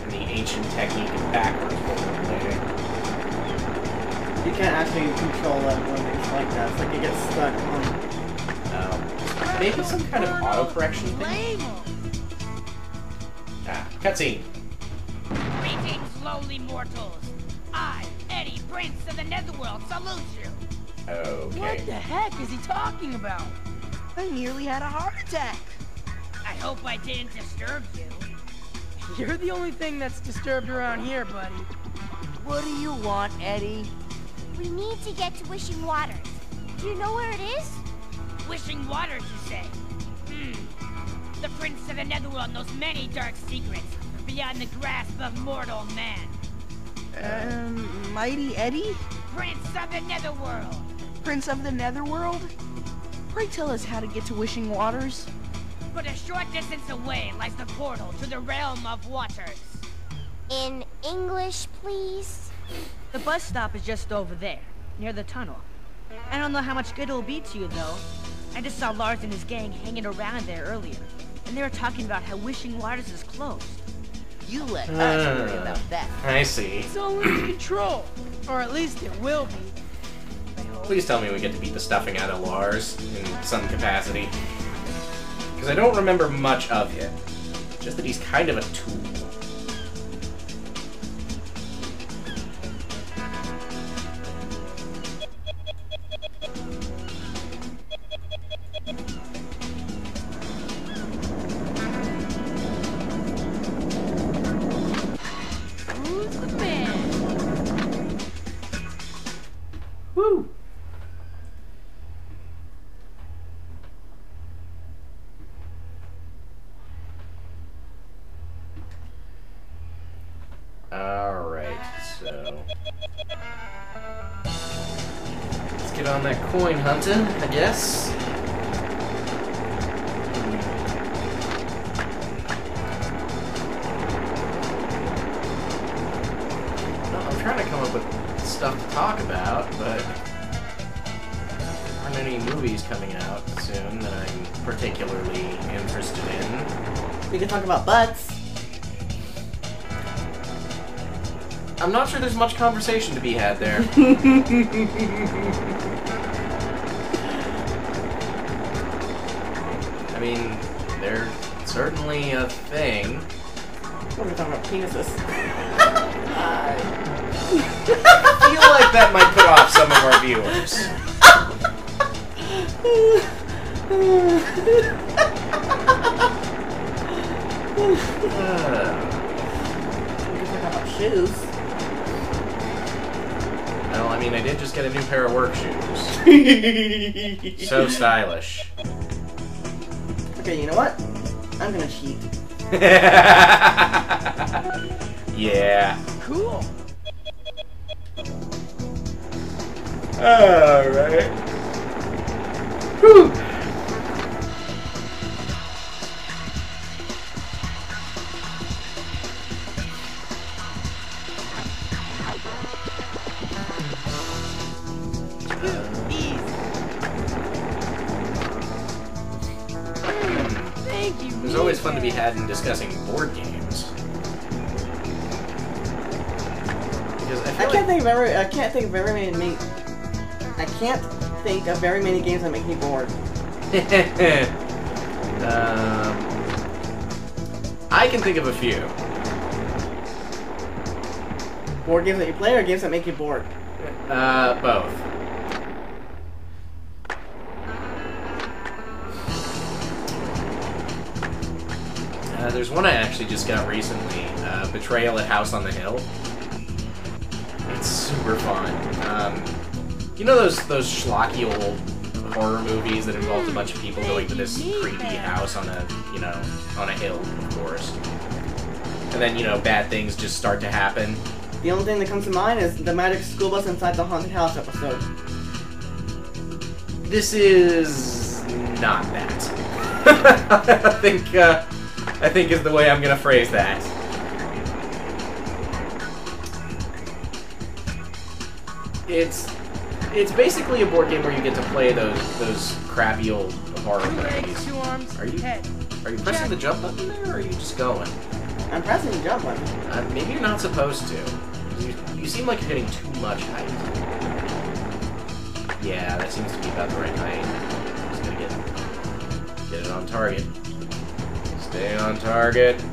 And the ancient technique of backwards rollerblading. You can't actually control it when it's like that. It's like it gets stuck on... Maybe some kind of auto-correction thing? Ah, cutscene. Greetings, lowly mortals. I, Eddie, Prince of the Netherworld, salute you. Okay. What the heck is he talking about? I nearly had a heart attack. I hope I didn't disturb you. You're the only thing that's disturbed around here, buddy. What do you want, Eddie? We need to get to Wishing Waters. Do you know where it is? Wishing Waters, you say? The Prince of the Netherworld knows many dark secrets beyond the grasp of mortal man. Mighty Eddie? Prince of the Netherworld. Prince of the Netherworld? Pray tell us how to get to Wishing Waters. But a short distance away lies the portal to the realm of waters. In English, please. The bus stop is just over there, near the tunnel. I don't know how much good it'll be to you, though. I just saw Lars and his gang hanging around there earlier, and they were talking about how Wishing Waters is closed. You let us worry about that. I see. It's all under control. Or at least it will be. Please tell me we get to beat the stuffing out of Lars in some capacity. Because I don't remember much of him. Just that he's kind of a tool. Who's the man? Woo! Alright, so... let's get on that coin hunting, I guess. Well, I'm trying to come up with stuff to talk about, but there aren't any movies coming out soon that I'm particularly interested in. We can talk about butts. I'm not sure there's much conversation to be had there. I mean, they're certainly a thing. What are we talking about? Penises. I feel like that might put off some of our viewers. We can talk about shoes. Well, I mean, I did just get a new pair of work shoes. So stylish. Okay, you know what? I'm gonna cheat. Yeah. Cool. Alright. Whew. Thank you. There's always fun to be had in discussing board games. Because I can't think of very many games that make me bored. I can think of a few. Board games that you play or games that make you bored? Both. There's one I actually just got recently, Betrayal at House on the Hill. It's super fun. You know those schlocky old horror movies that involved a bunch of people going to this creepy house on a, on a hill, of course. And then, bad things just start to happen. The only thing that comes to mind is the Magic School Bus Inside the Haunted House episode. This is not that. I think is the way I'm gonna phrase that. It's basically a board game where you get to play those crappy old horror movies. Two arms, Are you head. pressing the jump button there, or are you just going? I'm pressing the jump button. Maybe you're not supposed to. You seem like you're getting too much height. Yeah, that seems to be about the right height. Just gonna get it on target. Stay on target.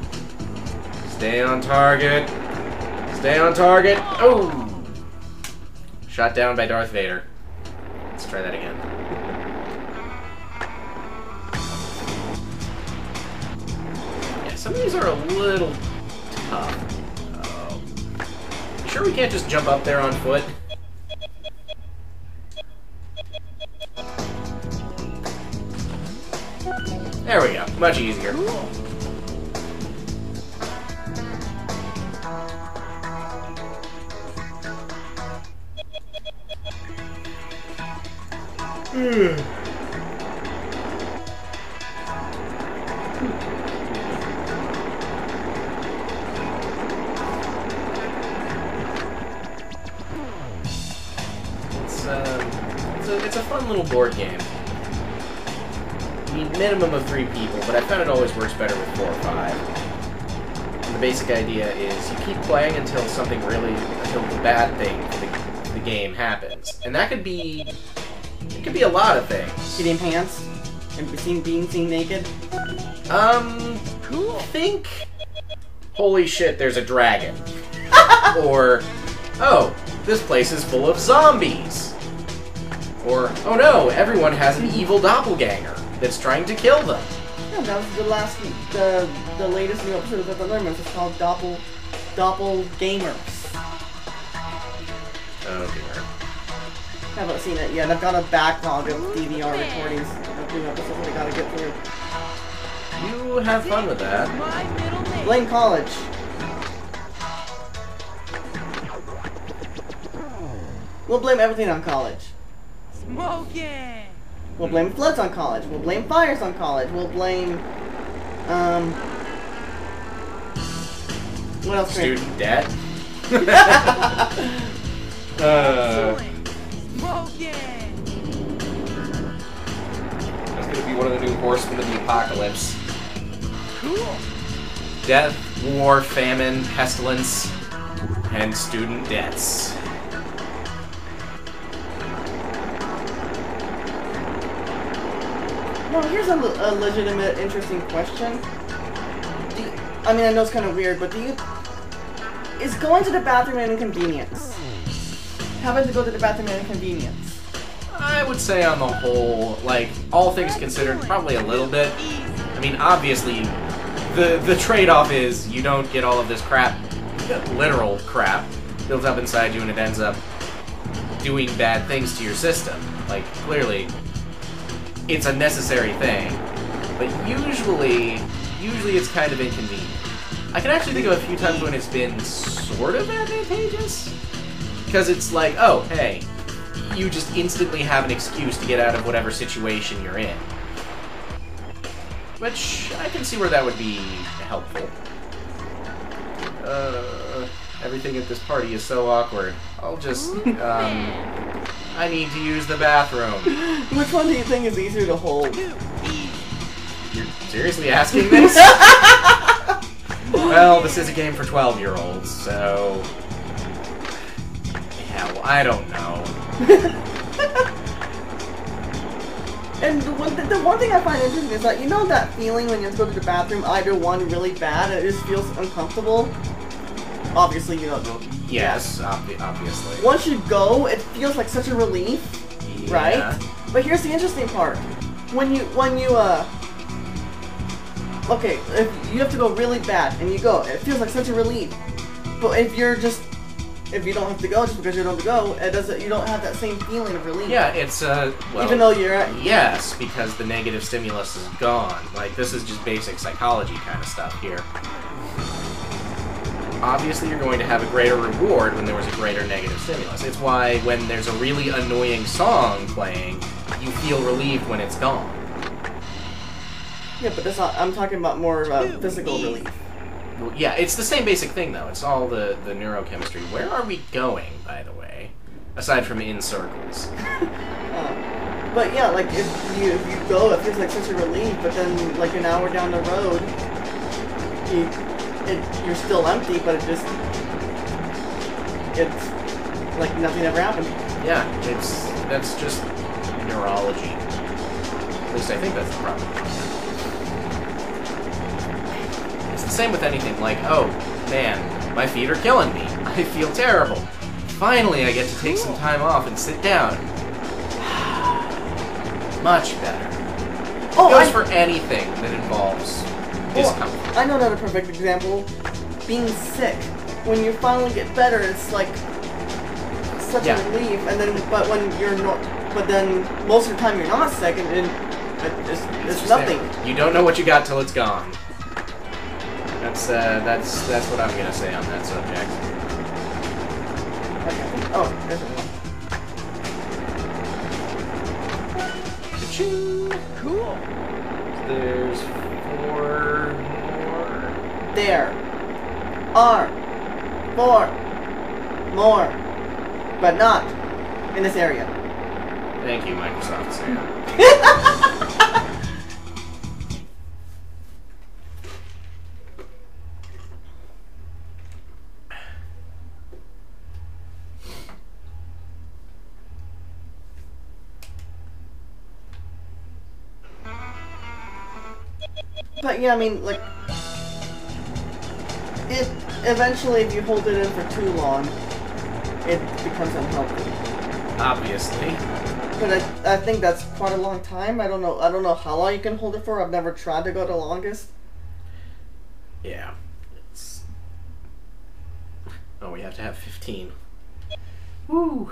Stay on target. Stay on target. Oh! Shot down by Darth Vader. Let's try that again. Yeah, some of these are a little tough. Oh. You sure we can't just jump up there on foot? There we go. Much easier. It's a fun little board game. You need minimum of 3 people, but I found it always works better with 4 or 5. And the basic idea is you keep playing until until the bad thing for the game happens, and that could be a lot of things. Getting pants and being seen naked. Cool. Think, holy shit, there's a dragon, or oh, this place is full of zombies. Or, oh no, everyone has an evil doppelganger that's trying to kill them. Yeah, that was the latest new episode of the Lemons. It's called Doppelgamers. Oh dear. Haven't seen it yet. I've got a backlog of DVR recordings of new episodes that I gotta get through. You have fun with that. My middle name. Blame college. We'll blame everything on college. Smoking. We'll blame floods on college. We'll blame fires on college. We'll blame, what else? Student debt. Smoking. That's gonna be one of the new horsemen of the apocalypse. Cool. Death, war, famine, pestilence, and student debts. Well, here's a legitimate, interesting question. I mean, I know it's kind of weird, but is going to the bathroom an inconvenience? Having to go to the bathroom an inconvenience? I would say on the whole, like, all things considered, probably a little bit. I mean, obviously, the trade-off is you don't get all of this crap, literal crap, built up inside you and it ends up doing bad things to your system. Like, clearly, it's a necessary thing. But usually it's kind of inconvenient. I can actually think of a few times when it's been sort of advantageous. Because it's like, oh, hey, you just instantly have an excuse to get out of whatever situation you're in. Which, I can see where that would be helpful. Everything at this party is so awkward. I'll just, I need to use the bathroom. Which one do you think is easier to hold? You're seriously asking this? Well, this is a game for 12-year-olds, so... Hell, I don't know. And the one thing I find interesting is that, you know that feeling when you have to go to the bathroom, either one really bad, and it just feels uncomfortable? Obviously, you don't know. Yes, obviously. Once you go, it feels like such a relief, Yeah. right? But here's the interesting part. When you, okay, if you have to go really bad, and you go, it feels like such a relief. But if you don't have to go just because you don't have to go, you don't have that same feeling of relief. Yeah, it's, well... Even though you're at... Yes, because the negative stimulus is gone. Like, this is just basic psychology kind of stuff here. Obviously, you're going to have a greater reward when there was a greater negative stimulus. It's why when there's a really annoying song playing, you feel relieved when it's gone. Yeah, but that's not... I'm talking about more physical relief. Well, yeah, it's the same basic thing, though. It's all the neurochemistry. Where are we going, by the way? Aside from in circles. But yeah, like, if you go, it feels like such a relief, but then, like, an hour down the road, you're still empty, but it's like nothing ever happened. Yeah, that's just neurology. At least I think that's the problem. It's the same with anything like, oh, man, my feet are killing me. I feel terrible. Finally, I get to take some time off and sit down. Much better. Oh, It goes for anything that involves discomfort. I know another perfect example. Being sick. When you finally get better, it's like such a relief. And then, but when you're not, but then most of the time you're not sick, and it's nothing. There. You don't know what you got till it's gone. That's what I'm gonna say on that subject. Okay. Oh, there's one. Ka-ching! Cool. There's 4 more. There are 4 more, but not in this area. Thank you, Microsoft Sam. But yeah, I mean, like, it eventually, if you hold it in for too long, it becomes unhealthy. Obviously. But I think that's quite a long time. I don't know how long you can hold it for. I've never tried to go the longest. Yeah. Oh, we have to have 15. Woo.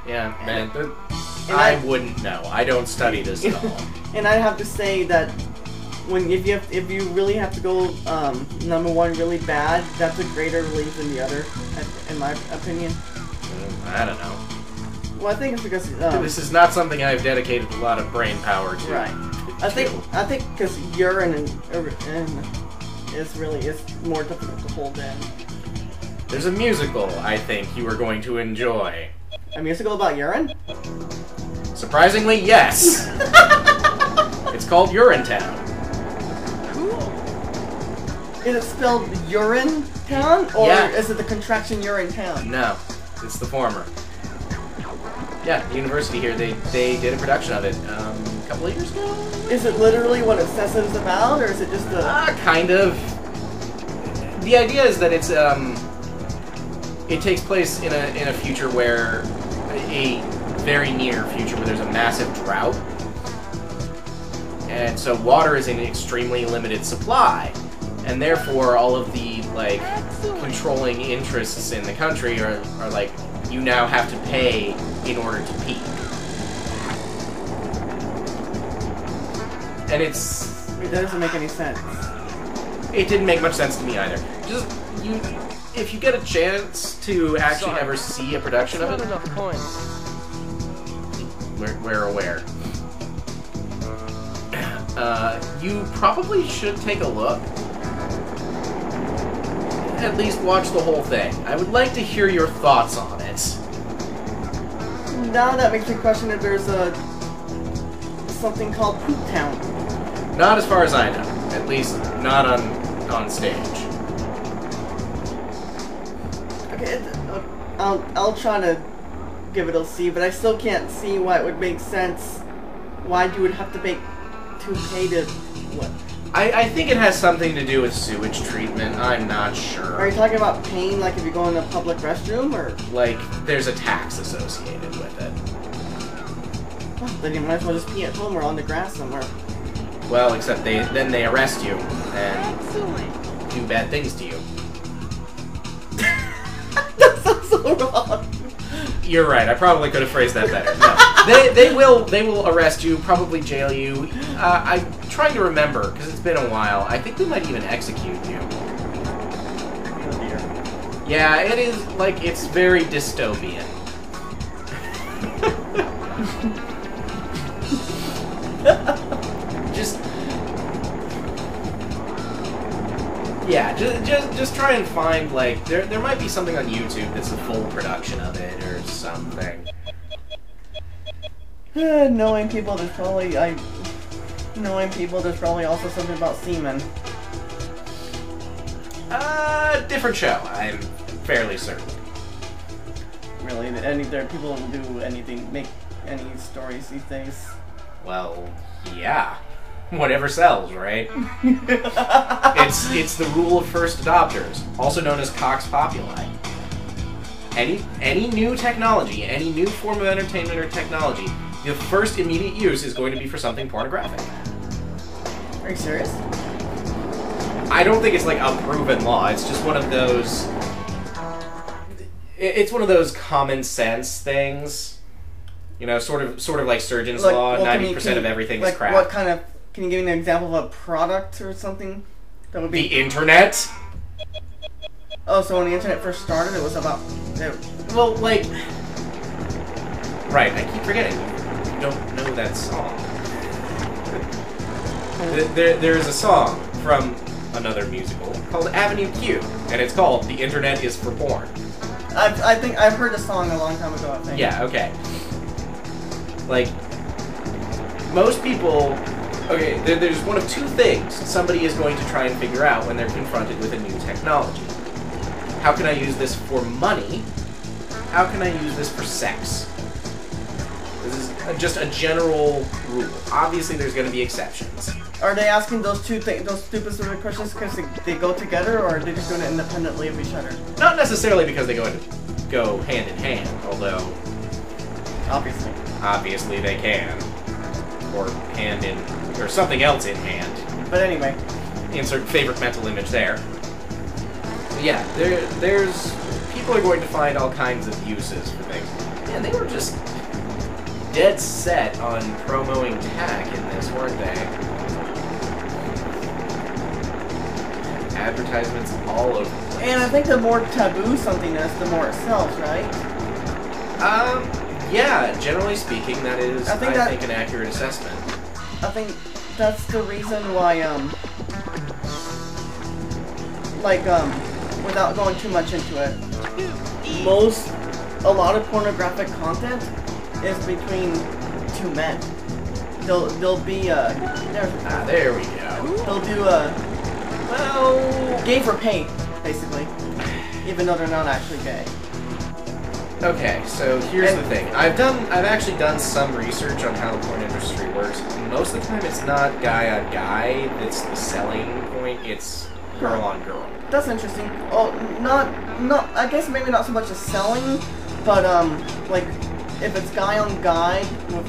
Yeah, man. I wouldn't know. I don't study this at all. And I have to say that if you really have to go number 1 really bad, that's a greater relief than the other, in my opinion. I don't know. Well, I think it's because this is not something I've dedicated a lot of brain power to. Right. I think because urine and is more difficult to hold in. There's a musical I think you are going to enjoy. A musical about urine? Surprisingly, yes. It's called Urinetown. Cool. Is it spelled urine town, or Yeah. is it the contraction urine town? No, it's the former. Yeah, the university here, they did a production of it a couple of years ago. Is it literally what it says it's about, or is it just a... Kind of. The idea is that it's it takes place in a future where a very near future where there's a massive drought, and so water is in an extremely limited supply, and therefore all of the controlling interests in the country are like, you now have to pay in order to pee. And it doesn't make any sense. It didn't make much sense to me either. If you get a chance to actually ever see a production of it, Not enough coins. we're aware. You probably should take a look. At least watch the whole thing. I would like to hear your thoughts on it. Now that makes me question if there's something called Poop Town. Not as far as I know. At least not on stage. Okay, I'll try to give it a see, but I still can't see why it would make sense. Why you would have to pay to what? I think it has something to do with sewage treatment. I'm not sure. Are you talking about paying, like if you go in a public restroom, or like there's a tax associated with it? Oh, then you might as well just pee at home or on the grass somewhere. Well, except then they arrest you and Excellent. do bad things to you. That sounds so wrong. You're right. I probably could have phrased that better. No, they will arrest you, probably jail you. I'm trying to remember because it's been a while. I think they might even execute you. Oh dear. Yeah, it is like it's very dystopian. Just try and find there might be something on YouTube that's a full production of it or something. Knowing people, there's probably also something about semen. Different show, I'm fairly certain. Really, there people don't do anything, make any stories these days. Well, yeah. Whatever sells, right? It's the rule of first adopters, also known as Cox Populi. Any new technology, any new form of entertainment or technology, the first immediate use is going to be for something pornographic. Are you serious? I don't think it's like a proven law. It's just one of those. It's one of those common sense things. You know, sort of like Surgeon's Law. 90% of everything is crap. What kind of? Can you give me an example of a product or something? That would be the internet. Oh, so when the internet first started, it was about. Well, like. Right, I keep forgetting. You don't know that song. There's a song from another musical called Avenue Q, and it's called "The Internet Is for Porn." I think I've heard the song a long time ago. I think. Yeah. Okay. Like most people, okay. There's one of two things somebody is going to try and figure out when they're confronted with a new technology. How can I use this for money? How can I use this for sex? This is just a general rule. Obviously, there's going to be exceptions. Are they asking those those stupid questions because they go together, or are they just doing it independently of each other? Not necessarily because they go hand in hand, although obviously they can, or or something else in hand. But anyway, insert favorite mental image there. But yeah, there's people are going to find all kinds of uses for things. Man, they were just dead set on promoting tack in this, weren't they? Advertisements all over the place. And I think the more taboo something is, the more it sells, right? Yeah, generally speaking, that is, I think an accurate assessment. I think that's the reason why, without going too much into it, a lot of pornographic content is between two men. They'll be, there we go. They'll do, gay for pay, basically. Even though they're not actually gay. Okay, so here's the thing. I've actually done some research on how the porn industry works. Most of the time it's not guy on guy that's the selling point, it's girl on girl. That's interesting. Oh, not I guess maybe not so much as selling, but like if it's guy on guy with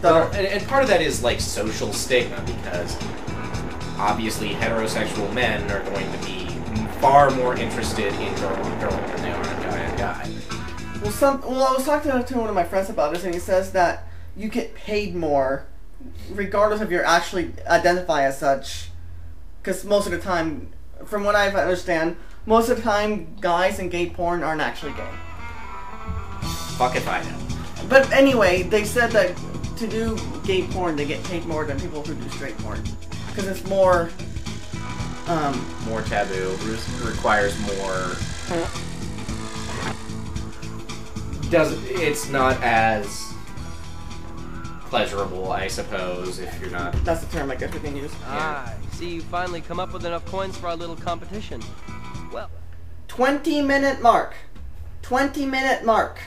and part of that is like social stigma, because obviously heterosexual men are going to be far more interested in girl on girl than they are in guy on guy. Well, I was talking to one of my friends about this, and he says that you get paid more, regardless if you're actually identify as such. Because most of the time, from what I understand, most of the time, guys in gay porn aren't actually gay. Fuck if I know. But anyway, they said that to do gay porn, they get paid more than people who do straight porn. Because it's more... more taboo, requires more... It's not as pleasurable, I suppose, if you're not... That's the term I guess we can use. Ah, I see you finally come up with enough coins for our little competition. Well... 20-minute mark. 20-minute mark.